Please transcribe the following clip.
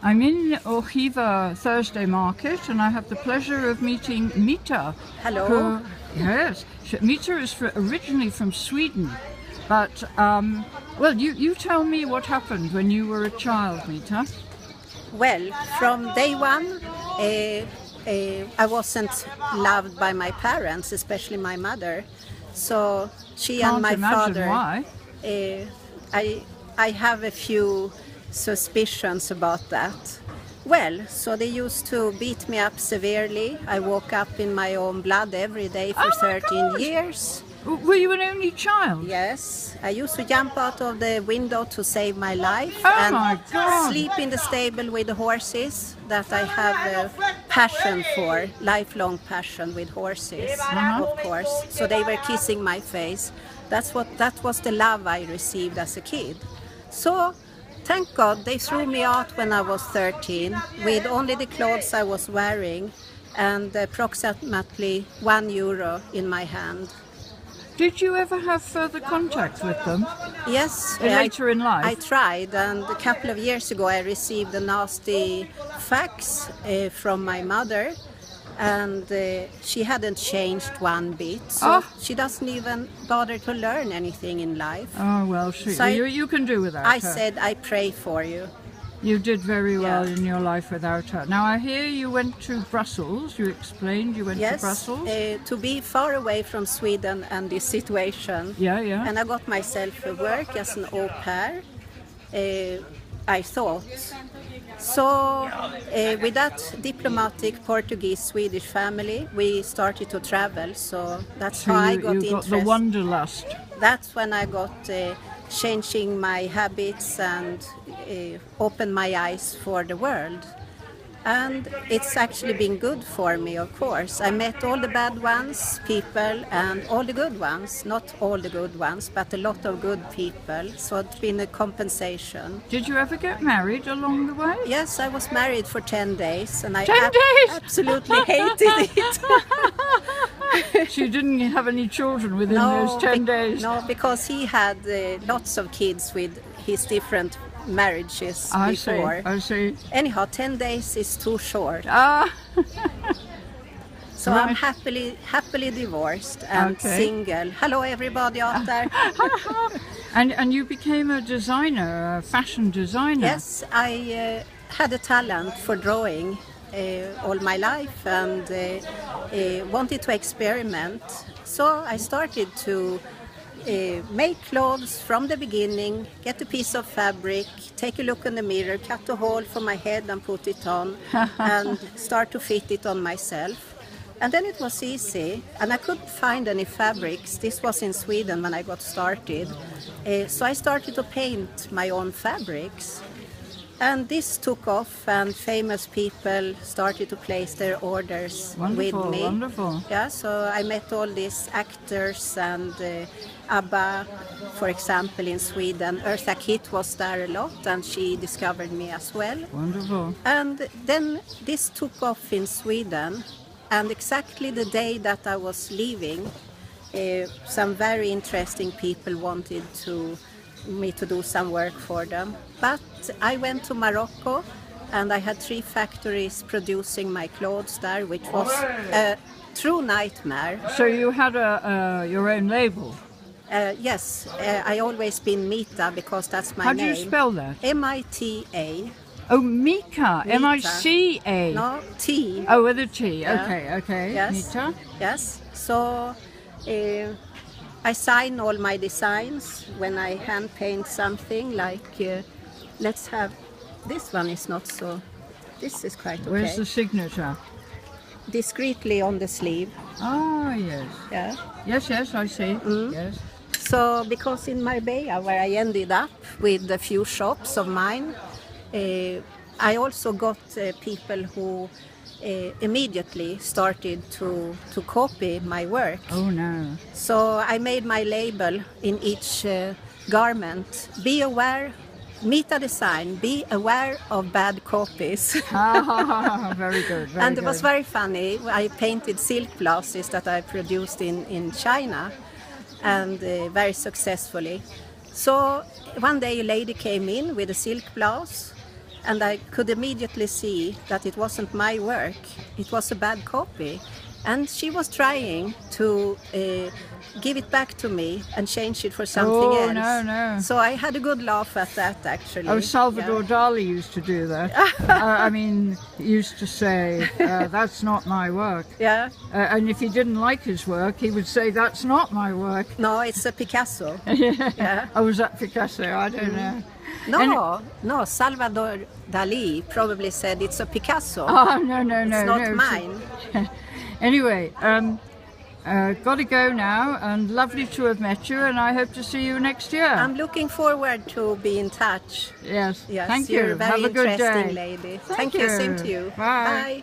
I'm in Orgiva Thursday Market, and I have the pleasure of meeting Mita. Hello. Yes, Mita is originally from Sweden, but well, you tell me what happened when you were a child, Mita. Well, from day one, I wasn't loved by my parents, especially my mother. So she Can't and my imagine father. Why? I have a few suspicions about that. Well, so they used to beat me up severely. I woke up in my own blood every day for 13 years. Were you an only child? Yes, I used to jump out of the window to save my life Oh my God. sleep in the stable with the horses. That I have a passion for, lifelong passion with horses, of course. So they were kissing my face. That was the love I received as a kid. So thank God they threw me out when I was 13 with only the clothes I was wearing and approximately €1 in my hand. Did you ever have further contact with them? Yes. Later in life? I tried, and a couple of years ago I received a nasty fax from my mother, and she hadn't changed one bit, so she doesn't even bother to learn anything in life. Oh, well, So you can do without her. I said, I pray for you. You did very well Yeah. in your life without her. Now, I hear you went to Brussels. You explained you went to Yes, Brussels. to be far away from Sweden and this situation. Yeah. And I got myself a work as an au pair, I thought. So with that diplomatic Portuguese-Swedish family, we started to travel. So that's how I got you got interested. the wanderlust. That's when I got changing my habits and opened my eyes for the world. And it's actually been good for me, of course. I met all the bad ones, people, and all the good ones. Not all the good ones, but a lot of good people. So it's been a compensation. Did you ever get married along the way? Yes, I was married for 10 days, and I 10 days? absolutely hated it. So you didn't have any children within those 10 days? No, because he had lots of kids with his different marriages before. I see. Anyhow, 10 days is too short. So Right. I'm happily divorced and single. Hello everybody out there. And you became a designer, a fashion designer. Yes, I had a talent for drawing all my life and wanted to experiment. So I started to make clothes from the beginning, get a piece of fabric, take a look in the mirror, cut a hole for my head and put it on and start to fit it on myself. And then it was easy, and I couldn't find any fabrics. This was in Sweden when I got started. So I started to paint my own fabrics. And this took off, and famous people started to place their orders with me. Wonderful. Yeah, so I met all these actors and ABBA, for example, in Sweden. Eartha Kitt was there a lot, and she discovered me as well. Wonderful. And then this took off in Sweden, and exactly the day that I was leaving, some very interesting people wanted me to do some work for them. But I went to Morocco, and I had 3 factories producing my clothes there, which was a true nightmare. So you had your own label? Yes, I always been Mita because that's my How name. do you spell that? M-I-T-A. Oh, Mika. Mita. M-I-C-A. No, T. Oh, with a T. Yeah. Okay. Yes. Mita. Yes. So I sign all my designs when I hand paint something. Like let's have this one is not so. This is quite okay. Where's the signature? Discreetly on the sleeve. Ah, yes. Yeah. Yes, I see. Yes. So because in Marbella, where I ended up with a few shops of mine, I also got people who immediately started to copy my work. Oh no. So I made my label in each garment. Be aware, Mita design, be aware of bad copies. Very good. And it was very funny. I painted silk blouses that I produced in China, and very successfully. So one day a lady came in with a silk blouse, and I could immediately see that it wasn't my work, it was a bad copy. And she was trying to give it back to me and change it for something else. No. So I had a good laugh at that, actually. Oh, Salvador Dali used to do that. I mean, he used to say, that's not my work. Yeah. And if he didn't like his work, he would say, that's not my work. No, it's a Picasso. Yeah. I was at Picasso, I don't know. No, Salvador Dali probably said it's a Picasso. Oh, no. It's not mine. Anyway, got to go now, and lovely to have met you, and I hope to see you next year. I'm looking forward to be in touch. Yes. Yes, Thank you. You're a very Have a good interesting day. lady. Thank you. you. Same to you. Bye. Bye.